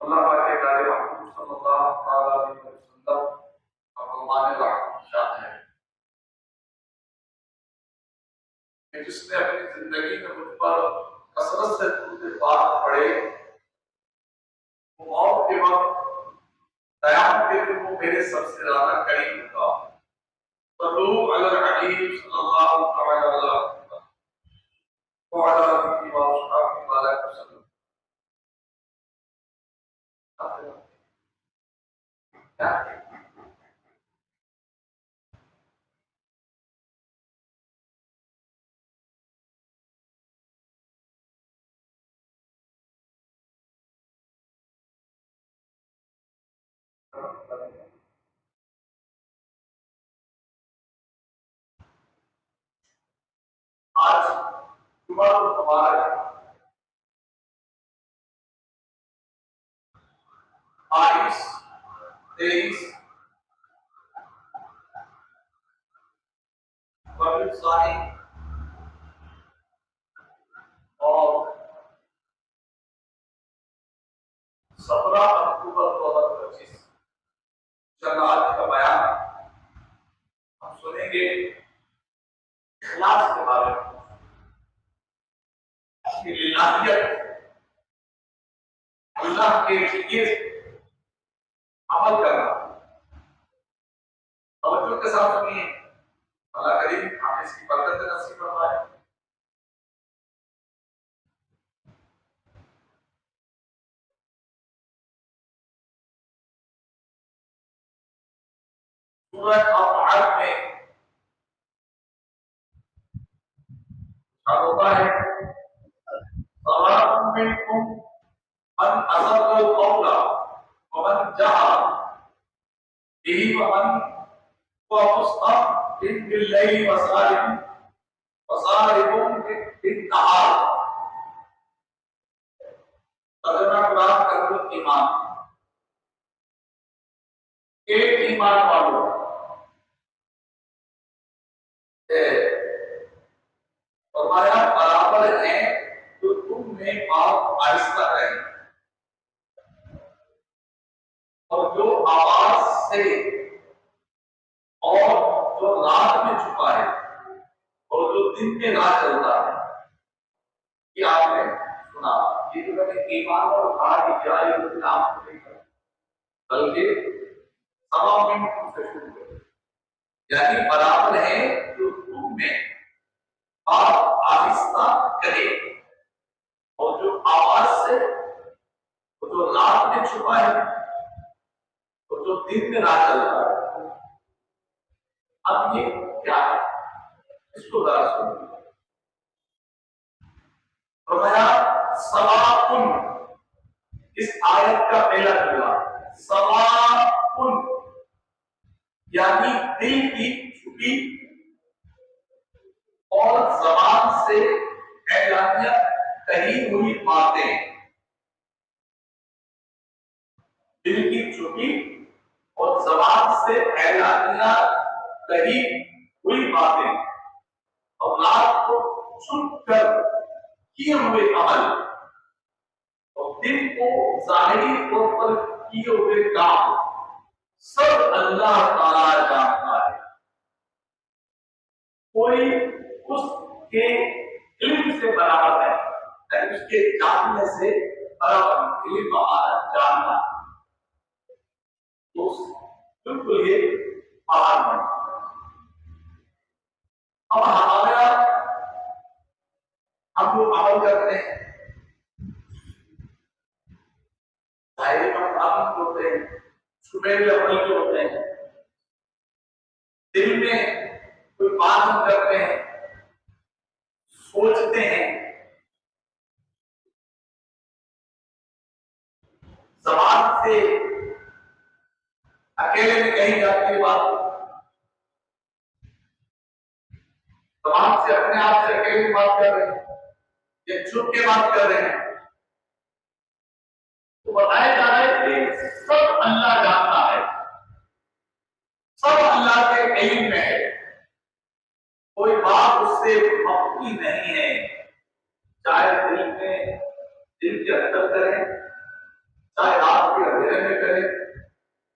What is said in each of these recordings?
अल्लाह के प्यारे महबूब सल्लल्लाहु अलैहि वसल्लम का फरमाने शान है कि जिसने अपनी जिंदगी में मुझ पर कसरत से दूसरे बात पढ़े वो मौत के वक्त क़यामत के दिन वो मेरे सबसे ज्यादा करीब होगा। सल्लु अला हबीब सल्लल्लाहु अलैहि वसल्लम व अला आलिहि व अस्हाबिहि वसल्लम। आज जुमा मुबारक 22, 23 रबीउल सानी और 17 अक्टूबर 2025 जन्नत का बयान हम सुनेंगे इखलास के बारे में। अल्लाह के लिए अमल करना। तवज्जो के साथ सुनिए, अल्लाह करीम हमें इसकी बरकत नसीब फरमाए। सूरह अल-अहद में होता है सवाअन मिनकुम मन असरल कौला व मन जहर बिही व मन हुवा मुस्तक़बिल बिल-लैल व सारिबुन बिन-नहार। तर्जुमा कुरान कल्बुल ईमान। एक ईमान वालों फरमाया बराबर है तो तुम में बात आहिस्ता रहे और जो आवाज से और जो रात में छुपा है और जो दिन में रात चलता है। ये आपने सुना। ये जो मैंने ईमान और कहा कि जाए नाम नहीं कर बल्कि सवा में से शुरू करें, यानी बराबर है जो तुम में आप आहिस्ता करे और जो आवाज से और जो रात में छुपा है और जो दिन में रात चलता है। अब ये क्या है, इसको जरा सुनिए। फरमाया सवाउन, इस आयत का पहला जुमला सवाउन यानी दिल की छुपी और ज़बान से ऐलानिया कही हुई बातें। दिल की छुपी और ज़बान से ऐलानिया कही हुई बातें और रात को छुप कर किए हुए अमल और दिन को ज़ाहिरी तौर पर किए हुए काम सब अल्लाह ताला जानता है। कोई उसके इल्म से बराबर है, उसके जानने से बराबर इल्म जानना तो बिल्कुल ये पहाड़ है। अब हमारा हम लोग अमल करते हैं, ज़ाहिरी अमल होते हैं, सुबह में अमल होते हैं, दिन में कोई बात हम करते हैं, सोचते हैं, जबान से अकेले में कही जाती है बात, जबान से अपने आप से अकेले में बात कर रहे हैं या छुप के बात कर रहे हैं, तो बताया जा रहा है कि सब अल्लाह जानता है, सब अल्लाह के इल्म में है, कोई बात उससे मख्फी नहीं है, चाहे दिल के अंदर करें, चाहे रात के अंधेरे में करें,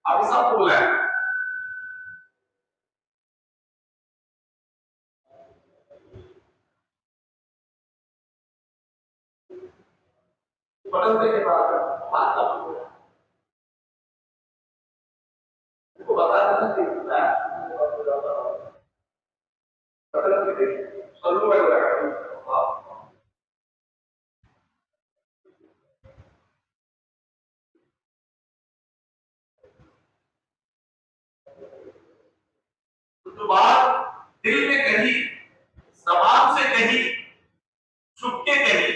आप सब बोला है। बदलने के बाद बात आपको बता देना कि बदल के सल्लू तो बात दिल में कही, जबान से कही, छुप के कही,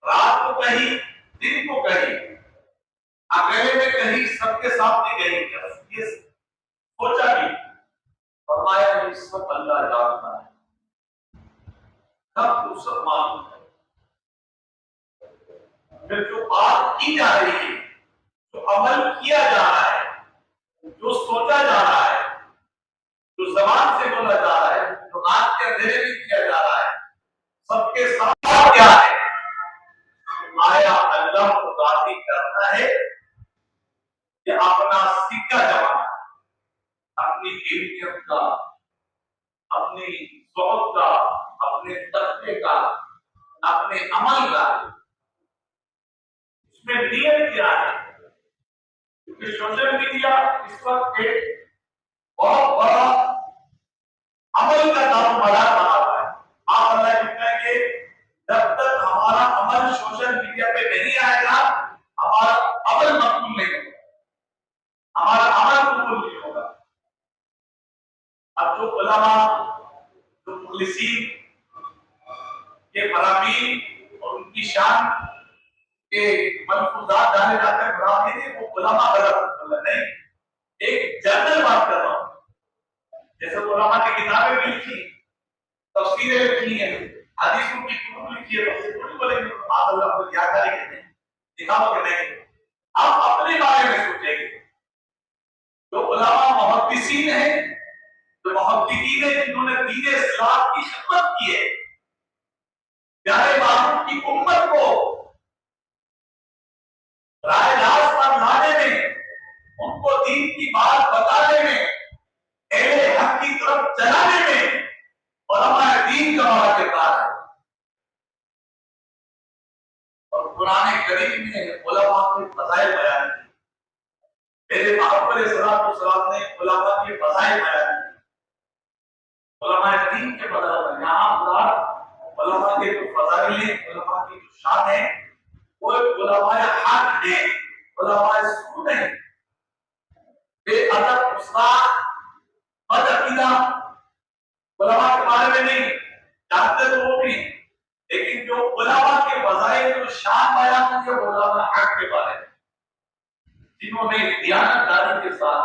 रात को कही, दिन को कही, अकेले में कही, सबके सामने कही, ये सोचा भी, फरमाया ये सब अल्लाह जानता है, सब कुछ सब मालूम है। फिर जो बात की जा रही है, जो अमल किया जा रहा है, जो सोचा जा रहा है, जो जबान से बोला जा रहा है, जो रात के अंधेरे में किया जा रहा है, सबके साथ क्या है, आया अल्लाह को राजी करना है कि अपना सिक्का जमाना, अपनी इल्मियत का, अपनी सोच का, अपने तकवे का, अपने अमल का, इसमें नियत क्या है, क्योंकि सोशल मीडिया इस वक्त एक बहुत बड़ा अमल का दारोमदार बना हुआ है। आप अल्लाह की कहेंगे जब तक हमारा अमल सोशल मीडिया पे नहीं आएगा, हमारा अमल मकबूल नहीं होगा, हमारा अमल कबूल नहीं होगा। अब जो उलमा, जो मुखलिसीन के फरामीन और उनकी शान के मलफूजात जाने जाते हैं, फरामीन है वो उलमा गलत नहीं, एक जनरल बात कर रहा हूं। जैसे उलमा की किताबें भी लिखी, तफसीरें लिखी हैं, हदीसों की कुतुब लिखी है, तो थोड़ी बोलेंगे आप अल्लाह को जानकारी कहते हैं, दिखाओ कि नहीं, आप अपने बारे में सोचेंगे। जो उलमा मुहद्दिसीन है, जो मुहद्दिकीन है, जिन्होंने दीन इस्लाम की खिदमत की है, प्यारे मामूद की उम्मत को राह रास्त पर लाने में, उनको दीन की बात बताने में, अहले हक की तरफ चलाने में उलमा दीन का बड़ा किरदार है। और कुरान करीम में उलमा के फज़ाइल बयान किए, मेरे महबूब अलैहिस्सलाम ने उलमा के फज़ाइल बयान किए, उलमा दीन के फज़ाइल, यहाँ उलमा के जो फज़ाइल हैं, उलमा की जो शान है, वो उलमा हक है, उलमा सूद है, बेअदब, उस्ताद, बदअकीदा उलमा के बारे में नहीं जानते तो वो भी, लेकिन जो उलमा के फज़ाइल, जो शान बयान किए, उलमा हक के बारे में, जिन्होंने दियानतदारी के साथ,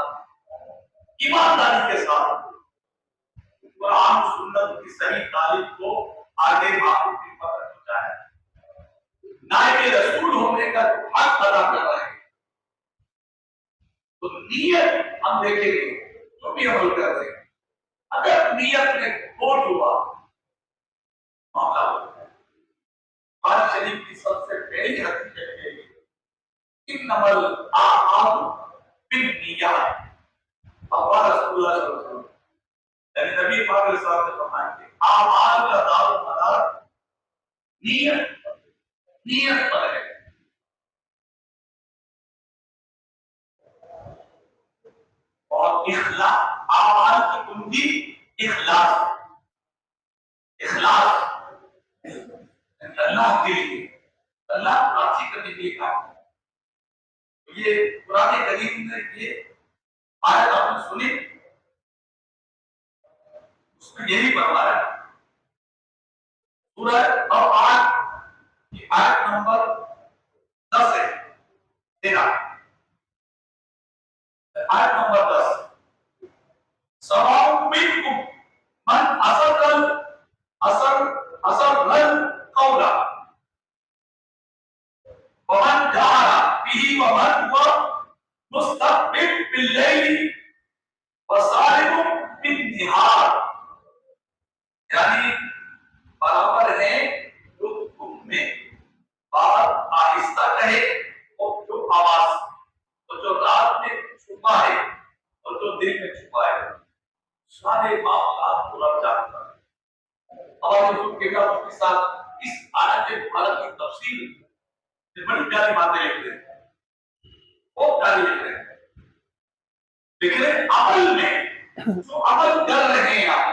ईमानदारी के साथ कुरान सुन्नत की सही तालीम को आगे मामूल की पकड़ पहुंचाया, नायब रसूल होने का हक अदा कर रहे हैं। तो नियत हम देखेंगे, जो भी अमल कर रहे हैं, अगर नियत में खोट हुआ मामला होता है। आज शरीफ की सबसे पहली हकीकत है इन्नमल आमालु बिन्नियात, अल्लाह रसूलुल्लाह सल्लल्लाहु अलैहि वसल्लम, यानी नबी पाक अलैहि ने फरमाया कि आमाल का दारोमदार नियत, नियत पर है। और इखलास, आमाल की कुंजी इखलास, इखलास अल्लाह के लिए, अल्लाह को राजी करने के लिए काम है। ये कुरान करीम में ये आयत आपने सुनी, उसमें यही फरमाया सूरह अब आयत नंबर 10 है, 13 आयत नंबर 10 सवाउन मिनकुम मन असरल कौला वमन जहरा बिही वमन हुवा मुस्तक़बिल बिल्लैली वसारिकुम बिन्निहार। यानी बराबर है जो तुम में बात आहिस्ता कहे और जो आवाज, और जो रात में छुपा है और जो दिल में छुपा है, सारे मामलात को रब जानता है। और यूसुफ के साथ इस आयत मुबारक की तफसील बड़ी प्यारी बातें लिख रहे हैं, बहुत प्यारी लिख रहे हैं। लेकिन अमल में जो अमल कर रहे हैं आप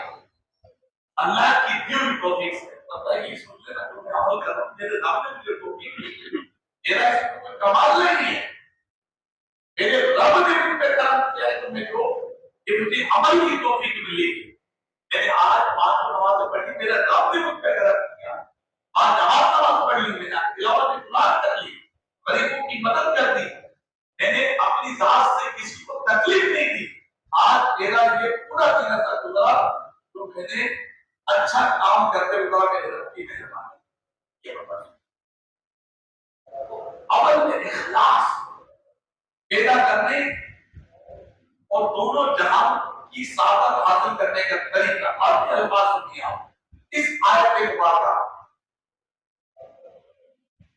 अल्लाह की दी हुई तौफीक से, पता है ये सोच लेना कि मैं अमल कर रहा हूं, मेरे रब ने मुझे तौफीक दी, मेरा इसमें कोई कमाल नहीं है, मेरे रब ने मुझ पे करम किया है, तो मैं जो ये मुझे अमल की तौफीक मिली, मैंने आज 5 नमाज़ पढ़ी, मेरा रब ने मुझ पे करम किया, आज नमाज पढ़ ली, मैंने तिलावत कुरान कर ली, गरीबों की मदद कर दी, मैंने अपनी जात से किसी को तकलीफ नहीं दी, आज मेरा ये पूरा दिन ऐसा गुजरा तो मैंने अच्छा काम करते हुए मेरे रब की मेहरबानी। ये बता अमल में इखलास पैदा करने और दोनों जहां की सादत हासिल करने का तरीका और अल्फाज सुनिए आप इस आयत के मुबारक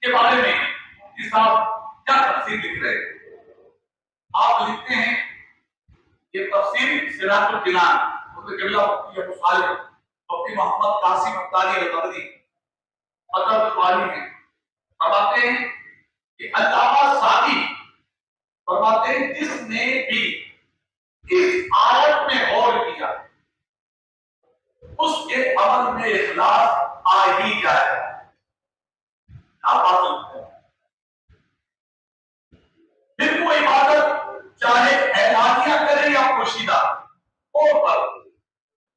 के बारे में इस आप क्या तफसीर लिख रहे हैं। आप लिखते हैं ये तफसीर सिराजुल जिनान मुफ्ती किबला मुफ्ती अबू सालिह मुफ्ती मोहम्मद कासिम अत्तारी अल-बदरी अदब वाली में फरमाते हैं कि अल्लामा सादी फरमाते हैं जिसने भी इस आयत में गौर किया उसके अमल में इखलास आ ही जाएगा। आप बात फिर वो इबादत चाहे ऐलानिया करे या पोशीदा पर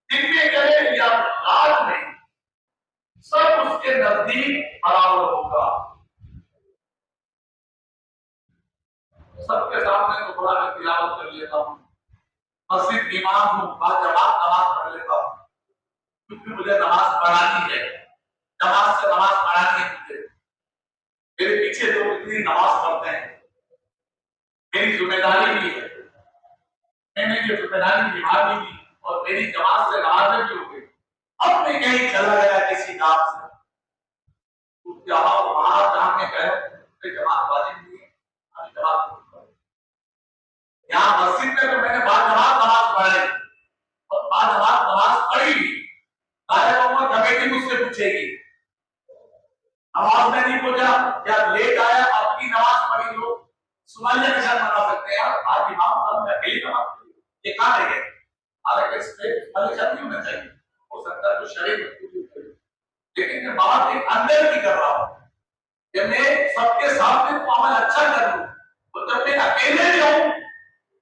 दिन में करे या रात में सब उसके नजदीक बराबर होगा। सबके सामने तो कुरान की तिलावत कर लेता हूँ, मस्जिद इमाम हूँ, बाजमात नमाज पढ़ लेता हूँ क्योंकि मुझे नमाज पढ़ानी है, नमाज से नमाज पढ़ानी है मुझे, मेरे पीछे लोग इतनी नमाज पढ़ते हैं, मेरी जिम्मेदारी भी है, मैंने ये जिम्मेदारी निभा दी और मेरी जमात से नमाजें भी हो गई। अब मैं कहीं चला गया किसी गांव से तो जहां वहां जहां मैं गया जमात वाजिब नहीं है, जमात यहाँ मस्जिद में तो मैंने बाजमात नमाज पढ़ी और बाजमात नमाज पढ़ी भी, कमेटी मुझसे पूछेगी नमाज में नहीं पहुंचा या लेट आया आपकी नमाज पढ़ी लो, सुमालिया निशान बना सकते हैं आज इमाम साहब ने अकेली नमाज पढ़ी, ये कहां रह गए? हालांकि इस पे निशान नहीं होना चाहिए, हो सकता है तो शरीर लेकिन मैं बात एक अंदर की कर रहा हूं कि मैं सबके सामने तो अमल अच्छा कर लूं, तो जब मैं अकेले भी हूं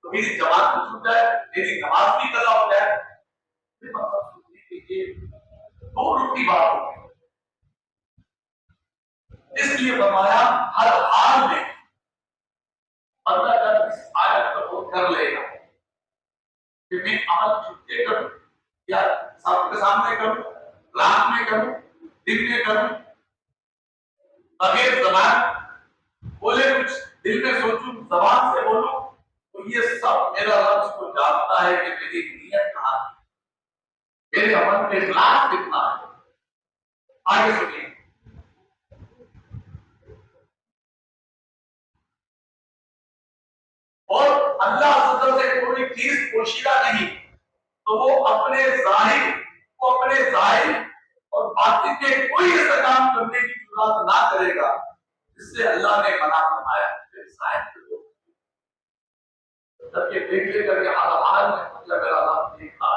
तो मेरी जमात भी छूट जाए, मेरी नमाज भी कज़ा हो जाए, दो रुकती बात होगी। इसलिए फरमाया हर हाल में बंदा जब इस आयत को कर लेगा कि मैं अमल छुट्टे करूं या सबके सामने करूं, रात में करूं, दिन में करूं, बगैर ज़बान बोले कुछ दिल में सोचूं, ज़बान से बोलूं, तो ये सब मेरा रब को जानता है कि मेरी नीयत कहां है, मेरे अमल में इखलास कितना है। आगे सुनिए और अल्लाह अज़्ज़ा से कोई चीज पोशीदा नहीं तो वो अपने जाहिर और बातिन में कोई ऐसा काम करने की जुर्रत ना करेगा जिससे अल्लाह ने मना फरमाया। जब ये देख लेकर के हाल में मतलब मेरा अल्लाह देखा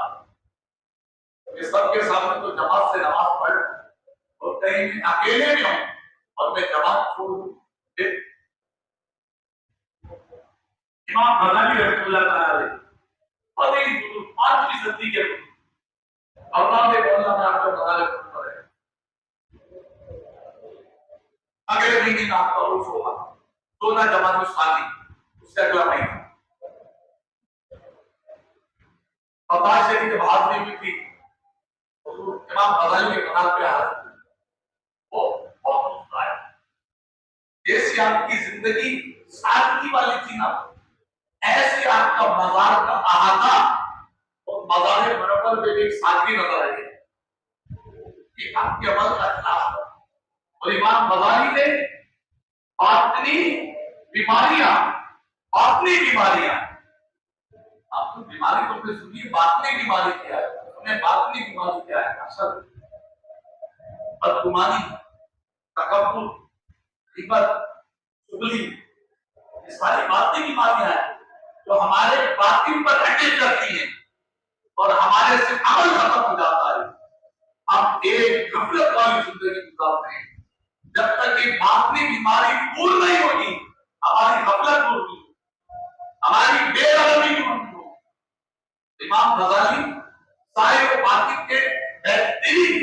ये सबके सामने तो जमात से नमाज पढ़ और कहीं भी अकेले में हूं और मैं जमात छोड़ दूं। इमाम गज़ाली रहमतुल्लाह अलैह और एक 5वीं सदी के अल्लाह ने मौलाना में आपको गज़ाली पढ़े महीने में आपका उर्स होगा, 14 जमात शादी, उससे अगला महीना 15 शरीर जब हाजिरी हुई थी, इमाम गजाली के कनाल पे हाजिर वो बहुत मुस्कुराया। जैसे आपकी जिंदगी सादगी वाली थी ना, ऐसे आपका मजार का अहाता और मजार मुनव्वर में भी सादगी नजर आई कि आपके अमल का खिलाफ है। और इमाम गजाली ने बातनी बीमारियां, आपको बीमारी तो अपने सुनिए, बातनी बीमारी क्या है, उन्हें बातनी बीमारी क्या है, असल बदगुमानी, तकब्बुर, ग़ीबत, चुगली, ये सारी बातें बीमारियां हैं जो हमारे बातिन पर अटैक करती हैं और हमारे से अमल खत्म हो जाता है। हम एक गफलत वाली जिंदगी गुजारते हैं। जब तक ये बातनी बीमारी दूर नहीं होगी, हमारी गफलत दूर नहीं, हमारी बेअदबी दूर नहीं होगी। इमाम गजाली साहिब बातिन के बेहतरीन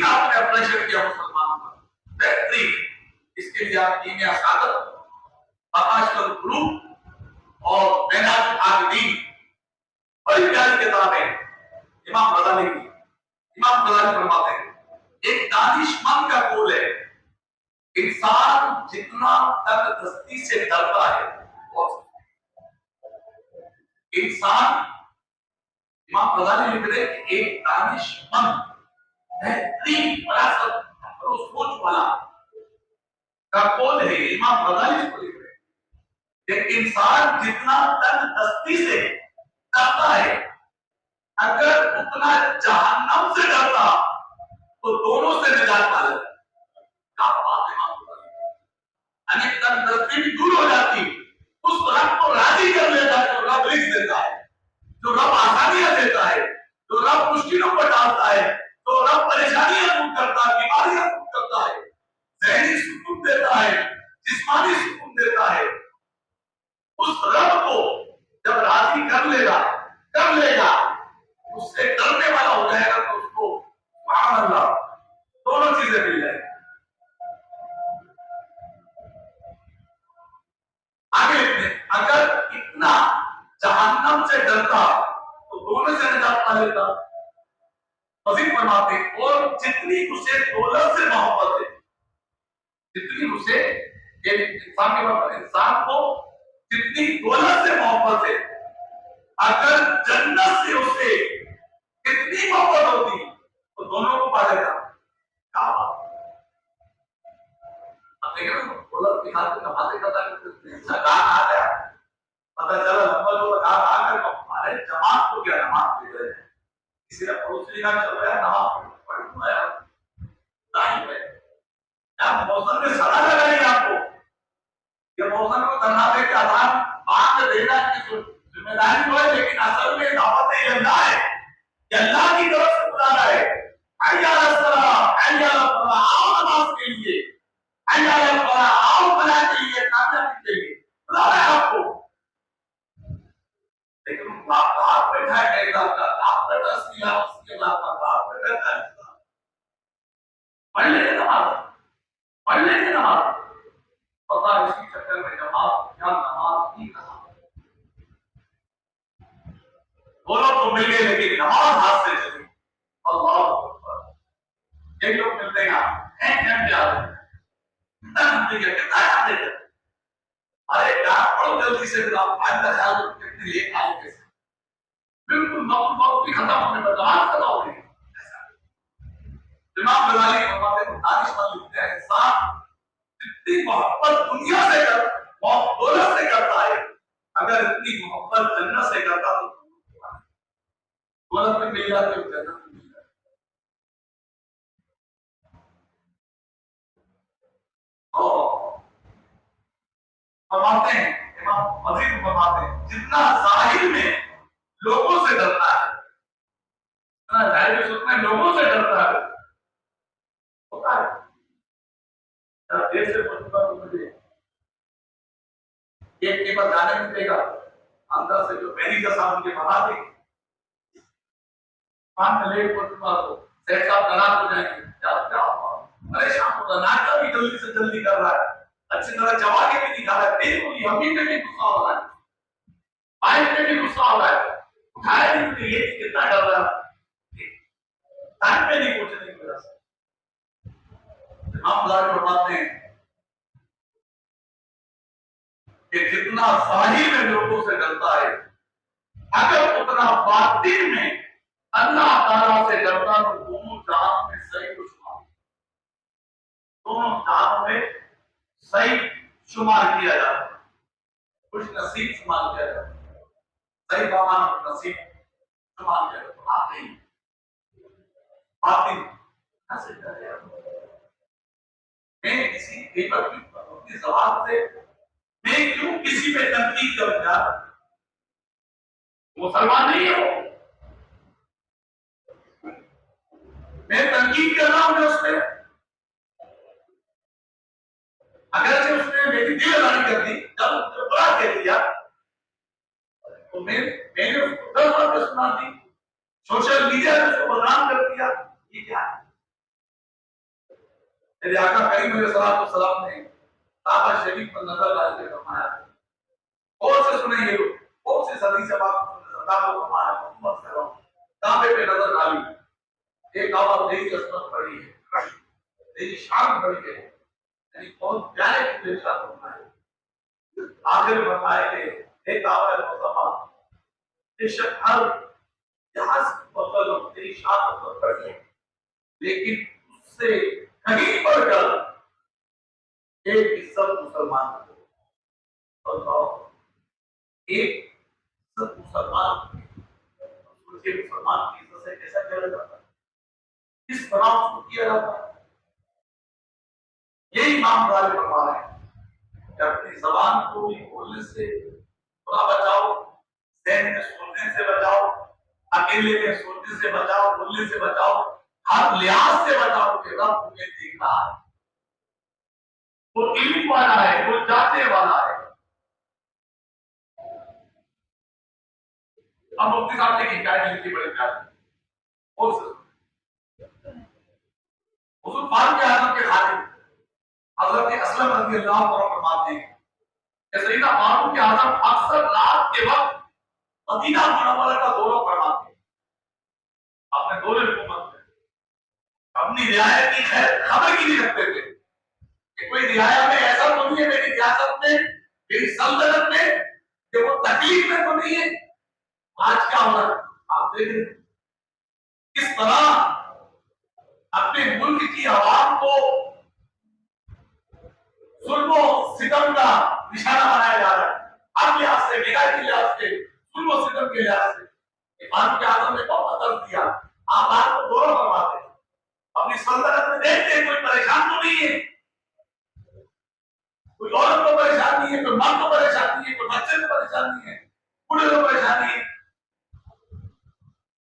आपने अप्रेशन किया मुसलमान पर, बेहतरीन। इसके लिए आप दीन असादत, आकाशल ग्रुप और मेहनत आदमी बड़ी प्यारी किताब है इमाम गजाली की। इमाम गजाली फरमाते हैं, एक दानिशमंद का कौल है, इंसान जितना तकदस्ती से डरता है, इंसान, इमाम गजाली लिख रहे हैं कि एक दानिशमंद बेहतरीन फरासत और सोच वाला का कौल है, इमाम गजाली इसको लिख रहे हैं कि इंसान जितना तकदस्ती से डरता है, अगर उतना जहन्नम से डरता तो दोनों से निजात पा लेता। क्या बात है इमाम गजाली, अनेक तकदस्ती भी दूर हो जाती, उस रब को राजी कर लेता है जो रब रिज़्क़ देता है, जो रब आसानियां देता है, जो रब मुश्किलों पर डालता है, जो रब परेशानियां दूर करता है, बीमारियां दूर करता है, ज़हनी सुकून देता है, जिस्मानी सुकून देता है। उस रब को जब राजी कर लेगा, उससे डरने वाला हो जाएगा तो उसको सुभान अल्लाह दोनों चीजें मिल जाएंगी। आगे लिखते, अगर इतना जहन्नम से डरता तो दोनों से निजात पा लेता। मज़ीद फरमाते, और जितनी उसे दौलत से मोहब्बत है, जितनी उसे इंसान को जितनी दौलत से मोहब्बत है, अगर जन्नत से उसे कितनी मोहब्बत होती तो दोनों को पा लेगा। क्या बात, दौलत की खातिर नमाज़ें करता आ गया, पता चला लंबा जो आकर हमारे जमात को क्या नमाज पढ़ रहे हैं, किसी ने पड़ोसी का चल रहा है नमाज पढ़ूंगा यार, टाइम है यार, मौसम में सड़ा लगाएंगे आपको, ये मौसम को करना दे के आसान बात देना की जिम्मेदारी हो है, लेकिन असल में दावत इल्लाह है, अल्लाह की तरफ से बुलाना है, हय्या अला सलाह, हय्या अला फलाह, आओ नमाज के लिए, हय्या अला फलाह, आओ फलाह के लिए, कामयाबी के लिए बुला रहा है आपको। लेकिन आप हाथ बैठा है एक लाख का, आप बैठा उसके लाख का, आप बैठा है पढ़ लेंगे नमाज, पता इसी चक्कर में जमात क्या नमाज की कहा, दोनों तो मिल गए लेकिन नमाज हाथ से चली। अल्लाह अकबर। एक लोग मिलते हैं अरे यार पढ़ो जल्दी से, कितनी लेट आओगे, बिल्कुल वक्त भी खत्म होने पर नमाज खत्म हो गई। इमाम गजाली दानिशमंद लिखते हैं, इंसान जितनी मोहब्बत दुनिया से दौलत से करता है, अगर इतनी मोहब्बत जन्नत से करता तो दौलत में मिल जाती है, जन्नत में मिल जाती। फरमाते हैं इमाम मज़ीद फरमाते हैं, जितना जाहिर में लोगों से डरता है, जितना जाहिर में उतना लोगों से डरता है, होता है देर से पहुंचूंगा तो मुझे एक के बाद जाने नहीं देगा, अंदर से जो मैनेजर साहब मुझे बता देंगे, लेट पहुंचूंगा तो सेठ साहब नाराज हो जाएंगे, परेशान होगा, नाटक भी जल्दी इधर चबा के भी दिखा रहा है, तेरी बोली अम्मी पे भी गुस्सा हो रहा है, भाई पे भी गुस्सा हो रहा है, उठाया नहीं तो ये कितना डर रहा है, टाइम पे नहीं पूछने की वजह से हम लाल फरमाते हैं कि जितना जाहिर में लोगों से डरता है, अगर उतना बातिन में अल्लाह ताला से डरता तो दोनों जहां में सही को शुमार, दोनों जहां में सही शुमार किया जाता, कुछ नसीब शुमार किया जाता, सही बामान नसीब शुमार किया जाता, आप नहीं बातिन ऐसे डरे। मैं किसी पेपर की जबान से मैं क्यों किसी पे तनकीद करूंगा, मुसलमान नहीं हो, मैं तनकीद कर रहा हूं उस पर, अगर से उसने मेरी दिलदारी कर दी, जब उसने बुरा कह दिया तो मैंने उसको 10 बातें सुना दी, सोशल मीडिया ने उसको बदनाम कर दिया, ये क्या है? मेरे आका करीम सलाम ने काबा शरीफ पर नजर डाल के फरमाया, और से सुनेंगे लोग, और से सदी से बात काबे पे नजर डाली, एक काबा तेरी असमत पड़ी है, तेरी शान बड़ी है, यानी बहुत प्यारे तेरे साथ होना है। आखिर बताए कि हे काबा मुस्तफा, बेशक हर जहां से तेरी शान असमत पड़ी है, लेकिन उससे कहीं बढ़कर एक इज्जत मुसलमान को, एक मुसलमान की इज्जत से कैसा किया जाता है, किस तरह उसको किया जाता है, यही इमाम गालिब फरमा रहे हैं कि अपनी जबान को भी बोलने से थोड़ा बचाओ, ज़हन में सोचने से बचाओ, अकेले में सोचने से बचाओ, बोलने से बचाओ, हर लिहाज से बचाओ कि रब तुम्हें देख रहा है, वो इल्म वाला है, वो जानने वाला है। अब मुफ्ती साहब ने हिकायत लिखी बड़ी प्यारी, हुजूर फारूक आज़म के खादिम हजरत असलम रज़ी अल्लाह अन्हु फरमाते हैं कि सैयदना फारूक आज़म अक्सर रात के वक्त मदीना मुनव्वरा का दौरा फरमाते, अपने दौरे हुकूमत में अपनी रियायत की खबर की नहीं रखते थे कि कोई रियाया में ऐसा तो नहीं है, मेरी रियासत में, मेरी सल्तनत में, कि वो तकलीफ में तो नहीं है। आज क्या हो रहा है आप देख रहे किस तरह अपने मुल्क की आवाम को जुल्म सितम का निशाना बनाया जा रहा है, हर लिहाज से, निगाह के लिहाज से, जुल्म सितम के लिहाज से। फारूक आज़म ने बहुत दर्द दिया, आप आज को गौरव करवाते, अपनी सल्तनत में देखते कोई परेशान तो नहीं है, कोई औरत को परेशान नहीं है, कोई मर्द को परेशान नहीं है, कोई बच्चे को परेशान नहीं है, बूढ़े को परेशान नहीं है।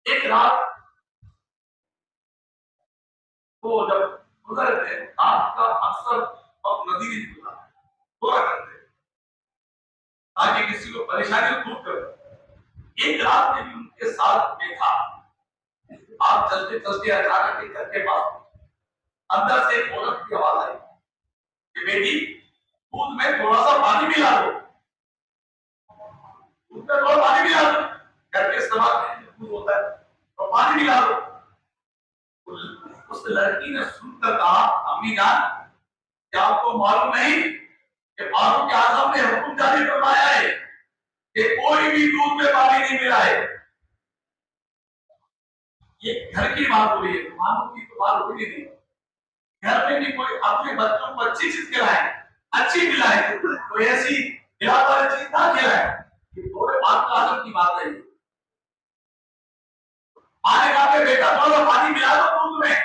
एक रात तो जब गुजर थे, आपका अक्सर अब नदी नहीं गुजरा, थोड़ा करते ताकि किसी को परेशानी दूर कर। एक रात में भी उनके साथ देखा, आप चलते चलते अचानक एक घर के पास अंदर से एक औरत की आवाज आई कि बेटी दूध में थोड़ा सा पानी मिला दो, दूध में थोड़ा पानी मिला दो, घर के इस्तेमाल में दूध होता है तो पानी मिला दो। उस लड़की ने सुनकर कहा, अम्मी जान क्या आपको मालूम नहीं कि फारूक आज़म ने हुक्म जारी फरमाया है कि कोई भी दूध में पानी नहीं मिलाए। ये घर की बात हो रही है, मालूम की तो बात हो रही नहीं, घर में भी कोई अपने बच्चों को अच्छी चीज खिलाए, अच्छी खिलाए, कोई ऐसी वाली चीज ना खिलाए। ये थोड़े बात आज़म की बात है, आने कहा के बेटा थोड़ा पानी मिला दो दूध में,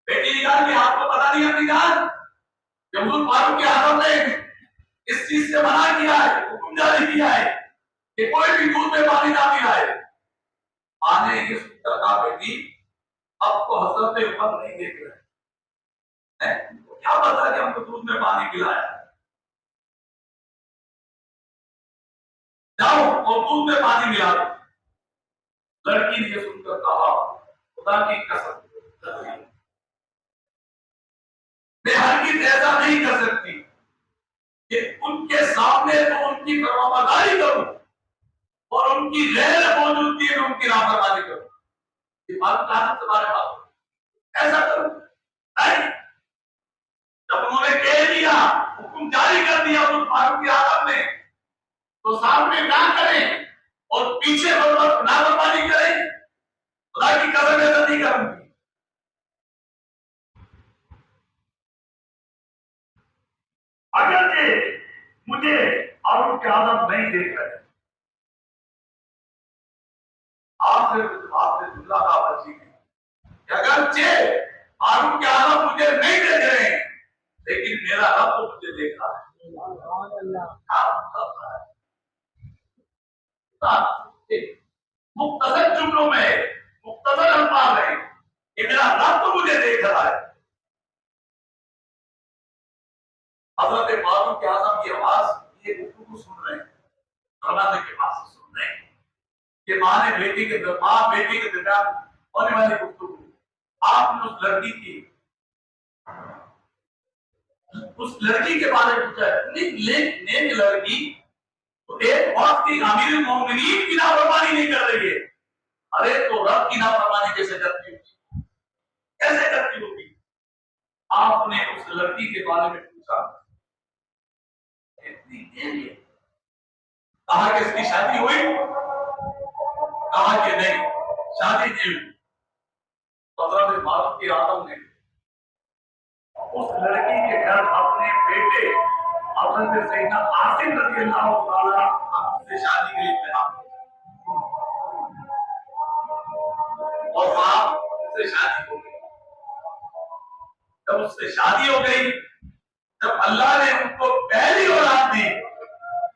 बेटी निकाल के आपको पता नहीं अपनी जान जब फारूक आज़म ने इस चीज से मना किया है, हुक्म जारी किया है कि कोई भी दूध में पानी ना पिलाए। आने ये सुनकर कहा बेटी अब तो हजरत उमर नहीं देख रहे हैं, क्या पता कि हमको दूध में पानी पिलाया, जाओ और दूध में पानी मिला दो। लड़की ने सुनकर कहा खुदा की कसम मैं हरगिज़ ऐसा नहीं कर सकती, तुम्हारे पास ऐसा करूं नहीं। जब उन्होंने कह दिया, हुक्म जारी कर दिया तो फारूक आजम ने, तो सामने ना करें और पीछे नाफरमानी करें, खुदा की कसम ऐसा नहीं करूंगी। अगर के मुझे फारूक आजम नहीं देख रहे, आपसे जुमला का बची अगरचे फारूक आजम मुझे नहीं देख रहे, लेकिन मेरा रब तो मुझे देख रहा है। मुख्तसर जुमलों में, मुख्तसर अल्फाज में कि मेरा रब तो मुझे देख रहा है। हजरत फारूक आजम की आवाज ये गुफ्तगू सुन रहे हैं, दरवाजे के पास सुन रहे हैं कि माँ ने बेटी के दरमियान होने वाली गुफ्तगू। आपने उस लड़की के बारे में पूछा, नेक लड़की तो एक वक्त की अमीरुल मोमिनीन की नाफरमानी नहीं कर रही है, अरे तो रब की नाफरमानी कैसे करती होगी, कैसे करती होगी? आपने उस लड़की के बारे में पूछा, इतनी देर कहा कि इसकी शादी हुई, कहा कि नहीं शादी नहीं हुई। हज़रत फारूक आजम ने उस लड़की के घर अपने बेटे हज़रत सैयदना आसिम रज़ियल्लाहु ताला अन्हु से शादी के लिए कहा, और वहां उससे शादी हो गई। जब उससे शादी हो गई, जब अल्लाह ने उनको पहली औलाद दी,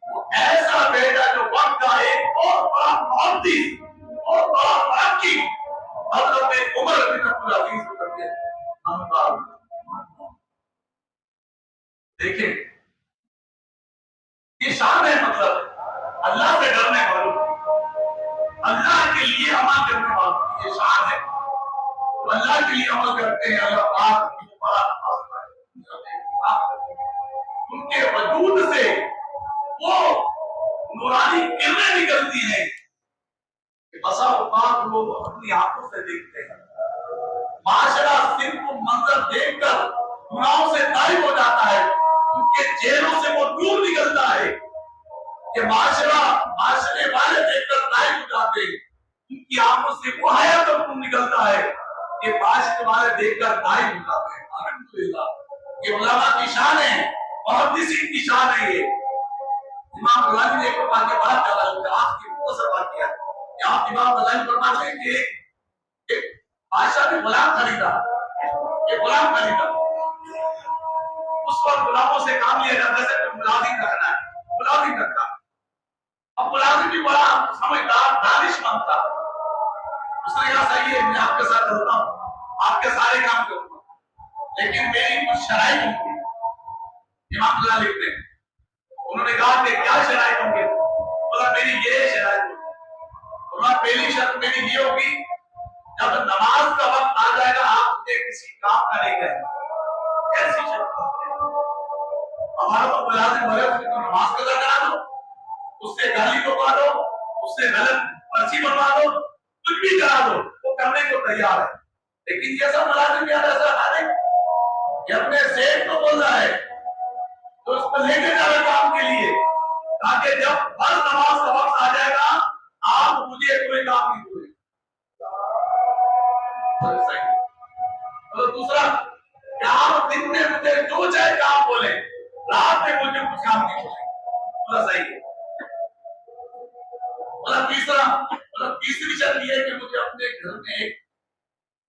वो ऐसा बेटा जो वक्त का एक और बड़ा मुहद्दिस और बड़ा फराकी हज़रत उमर बिन अब्दुल अजीज को करते हैं। देखिए ये शान है, मतलब अल्लाह से डरने वालों, अल्लाह के लिए अमल करने वालों ये शान है। तो अल्लाह के लिए अमल करते हैं, अल्लाह पाक की उनके वजूद से वो नूरानी किरणें निकलती हैं कि बसा औकात लोग अपनी आंखों से देखते हैं, माशरा सिर्फ मंजर देखकर गुनाहों से गायब हो जाता है, उनके चेहरों से वो नूर निकलता है कि माशरे वाले देखकर गायब हो जाते हैं, उनकी आंखों से वो हया का नूर निकलता है कि माशरे वाले देखकर गायब हो जाते हैं। अल्हम्दुलिल्लाह, ये उलमा की शान है, मुहद्दिसीन की शान है। ये इमाम गज़ाली ने एक वाक़या बड़ा प्यारा लिखा, आपकी मुख्तसर वाक़या है। आप इमाम गज़ाली फरमाते हैं कि एक बादशाह ने गुलाम खरीदा, एक गुलाम खरीदा, उस पर गुलामों से काम लिया जाता है, मुलाजिम रखना है, मुलाजिम रखा। अब मुलाजिम भी बड़ा समझदार दानिशमंद था, उसने कहा सही है, मैं आपके साथ रहता हूँ, आपके सारे काम करूंगा, लेकिन मेरी कुछ शराइत होंगी। इमाम गज़ाली लिखते हैं, उन्होंने कहा कि क्या शराइत होंगे? बोला मेरी ये शराइत होगी। पहली शर्त मेरी ये होगी, जब नमाज का वक्त आ जाएगा आप मुझे किसी काम का नहीं करेंगे। ऐसी शर्त हमारा तो मुलाजिम भले उसकी तो नमाज कदा करा दो, उससे गाली तो पा दो, उससे गलत पर्ची बनवा दो, कुछ भी करा दो, वो करने को तैयार है। लेकिन ये सब मुलाजिम यार ऐसा है कि अपने सेठ को बोल रहा है तो उसको लेके जा रहे काम के लिए, ताकि जब हर नमाज का वक्त आ जाएगा आप मुझे कोई काम नहीं करें। तो दूसरा, क्या आप दिन में मुझे जो चाहे काम बोले, रात में मुझे कुछ काम नहीं बोले, बोला सही है। बोला तीसरा, बोला तीसरी शर्त यह है कि मुझे अपने घर में एक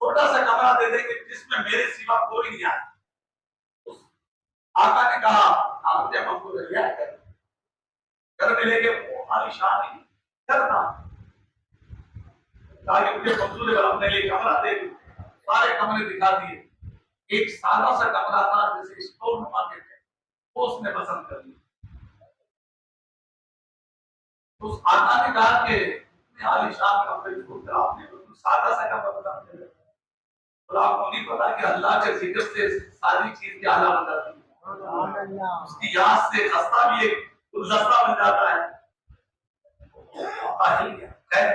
छोटा सा कमरा दे देंगे जिसमें मेरे सिवा कोई नहीं आए। आका ने कहा आप मुझे मंजूर है, घर में लेके आलिशान नहीं करना, ताकि मुझे मंजूर है, अपने लिए कमरा दे। सारे कमरे दिखा दिए, एक सादा सा कमरा था जिसे स्टोर में मांगे थे, वो उसने पसंद कर लिया। तो उस आका ने कहा कि इतने आलिशान कमरे को आपने बिल्कुल सादा सा कमरा पसंद कर लिया, और आपको नहीं पता कि अल्लाह के जिक्र से सारी चीज की आला बन जाती है, उसकी याद से खस्ता भी एक गुलदस्ता बन जाता है। खैर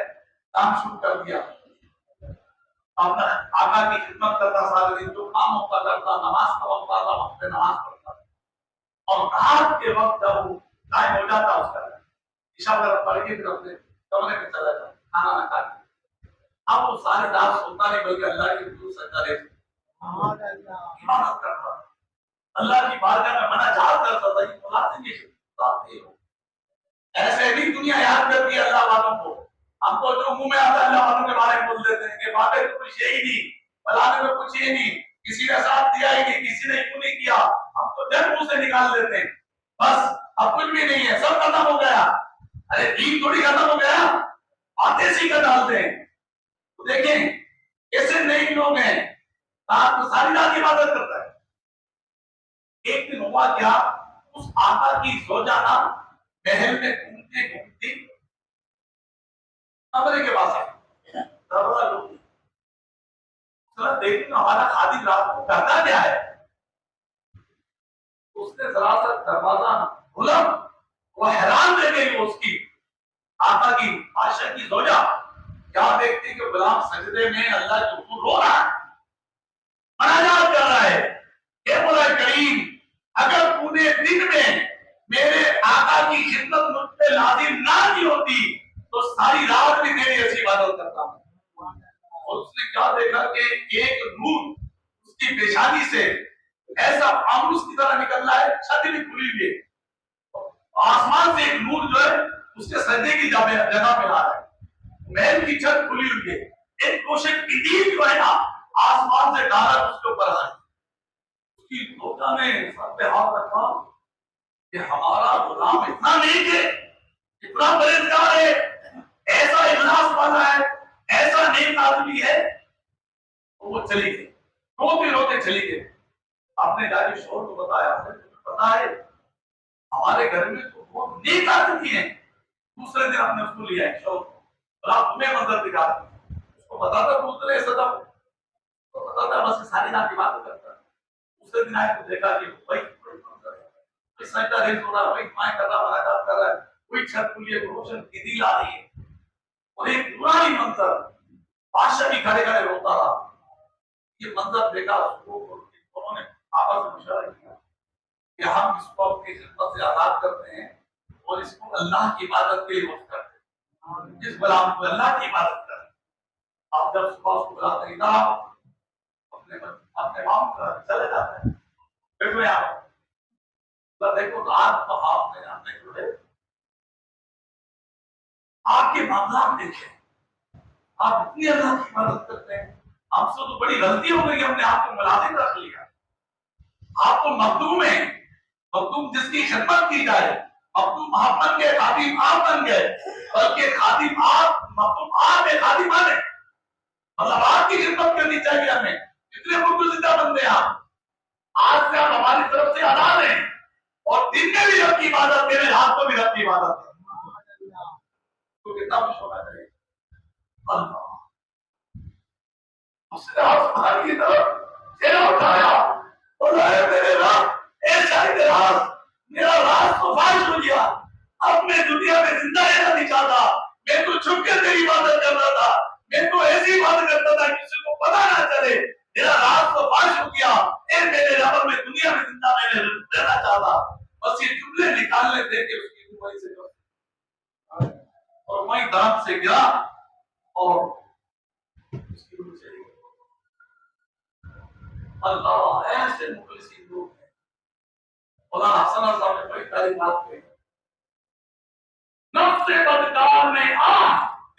काम शुरू कर दिया, अपना आका की खिदमत करता, सारे दिन जो काम होता करता, नमाज का वक्त आता वक्त पे नमाज पढ़ता, और रात के वक्त जब वो टाइम हो जाता उसका ईशा वगैरह पढ़ के फिर अपने कमरे में चला जाता खाना ना खा के। अब वो सारे रात सोता नहीं बल्कि अल्लाह की हुजूर सजदा इबादत करता, अल्लाह की बारगाह में मनाजात करता था कि मुलाजिम की खिदमत हो। ऐसे भी दुनिया याद करती है अल्लाह वालों को। हमको जो मुंह में आता है अल्लाह वालों के बारे में बोल देते हैं कि बातें तो कुछ है ही नहीं, फलाने में कुछ ही नहीं, किसी ने साथ दिया ही नहीं, किसी ने क्यों नहीं किया, हम तो जन मुंह से निकाल देते हैं, बस अब कुछ भी नहीं है, सब खत्म हो गया। अरे दीन थोड़ी खत्म हो गया, आते सी कर डालते हैं। तो देखें ऐसे नए लोग हैं, रात को सारी रात इबादत करता है। एक दिन हुआ क्या, उस आका की रोजाना महल में घूमते घूमते कमरे के पास आई, दरवाजा लोग देखिए हमारा खादिम रात को करता क्या है। उसने जरा सा दरवाजा खोला, वो हैरान रह गई उसकी आका की आशा की जोजा, क्या देखती कि गुलाम सजदे में अल्लाह के हुजूर रो रहा है, मनाजात कर रहा है। ये बोला करीम, अगर तूने दिन में मेरे आका की खिदमत मुझ पे लाजिम ना की होती तो सारी रात भी तेरी ऐसी इबादत करता हूं। और उसने क्या देखा कि एक नूर उसकी पेशानी से ऐसा फानुस की तरह निकल रहा है, छत भी खुली हुई है, आसमान से एक नूर जो है उसके सजदे की जगह पे आ रहा है, महल की छत खुली हुई है, एक कोशिश की जो है ना आसमान से डायरेक्ट उसके ऊपर आ रही। उसकी लोगों ने सर पे हाथ रखा कि हमारा गुलाम इतना नेक है, इतना परहेजगार है, ऐसा इखलास वाला है, ऐसा नेक आदमी है। तो वो चली गई, रोते रोते चली गई। आपने जाके शोर को बताया, पता है हमारे घर में तो बहुत नेक आदमी है। दूसरे दिन हमने उसको लिया शोर को, तुम्हें मंजर दिखा, उसको बताता दूसरे सदा तो बताता बस सारी रात इबादत करता। दूसरे दिन आए तो देखा कि भाई सजदा रेज़ हो रहा है, दुआएं कर रहा, मुनाजात कर रहा है, कोई छत खुली है, रोशन की दी ला रही है, और एक पुरानी मंजर बादशाह भी खड़े खड़े रोता रहा। ये मंजर देखा उसको, उन्होंने आपस में मुशावरा किया कि हम इसको अपनी खिदमत से आजाद करते हैं और इसको अल्लाह की इबादत के लिए वक्त करते हैं, जिस गुलाम को अल्लाह की इबादत करें। आप जब सुबह उसको बुलाते हैं अपने अपने माम चले जाते हैं, फिर में आप देखो रात को आपने हमने जुड़े आपके मामला देखे, आप इतनी अल्लाह की इबादत करते हैं, हमसे तो बड़ी गलती हो गई, हमने आपको मुलाजिम रख लिया, आपको मखदूम है, मखदूम जिसकी खिदमत की जाए, मखदूम आप बन गए, खादिम आप बन गए, बल्कि खादिम आप मखदूम आप है, खादिम बने, मतलब आपकी खिदमत करनी चाहिए हमें। इतने मुर्तज़िदा बंदे आप, आज से आप हमारी तरफ से आजाद हैं और दिन में भी रब की इबादत करें, रात को भी रब की इबादत करें, तो कितना खुश होना चाहिए। अल्लाह उसने आसमान की तरफ चेहरा उठाया और मेरे रब ऐसा ही मेरा राज तो फाश हो गया, अब मैं दुनिया में जिंदा रहना नहीं चाहता, मैं तो छुप के तेरी इबादत करता था, मैं तो ऐसी इबादत करता था किसी को पता ना चले, मेरा राज तो फाश हो गया, मेरे रब में दुनिया में जिंदा रहना चाहता। बस ये जुमले निकालने दे के उसकी दुआई से और वही दरख्त से गिरा और उसकी रूह चली गई। अल्लाह ऐसे मुखलिसीन लोग हैं। खुदा हसन साहब ने बड़ी प्यारी बात कही, नफ्से बदकार ने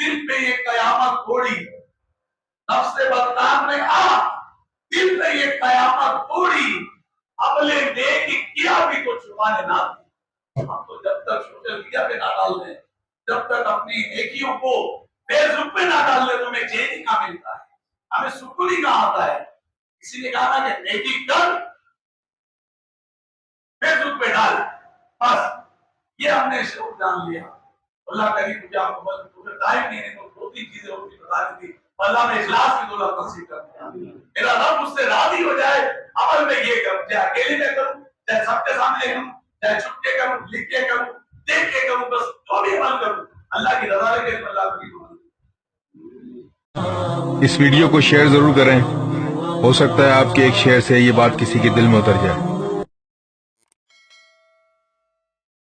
दिल पे ये कयामत तोड़ी, नफ्से बदकार ने दिल पे ये कयामत तोड़ी, अमले नेकी किया भी को छुपाने ना दी। हम तो जब तक सोशल मीडिया पे ना डाल दें, जब तक अपनी नेकियों को फेसबुक पे ना डाल दें, तुम्हें चैन ही कहाँ मिलता है, हमें सुकून ही कहाँ आता है। किसी ने कहा ना कि नेकी कर फेसबुक पे डाल, बस ये हमने शौक जान लिया। अल्लाह करीम मुझे आपको बल टाइम नहीं है तो दो तीन चीजें और भी बता दी थी, अल्लाह में इखलास की दौलत नसीब कर दे, मेरा रब मुझसे राजी हो जाए। अमल में ये करूं, चाहे अकेले में करूं, चाहे सबके सामने करूं, चाहे छुप के करूं, लिख के करूं, देख के करूं, बस जो भी अमल करूं अल्लाह की रजा के लिए, अल्लाह की इस वीडियो को शेयर जरूर करें। हो सकता है आपके एक शेयर से ये बात किसी के दिल में उतर जाए।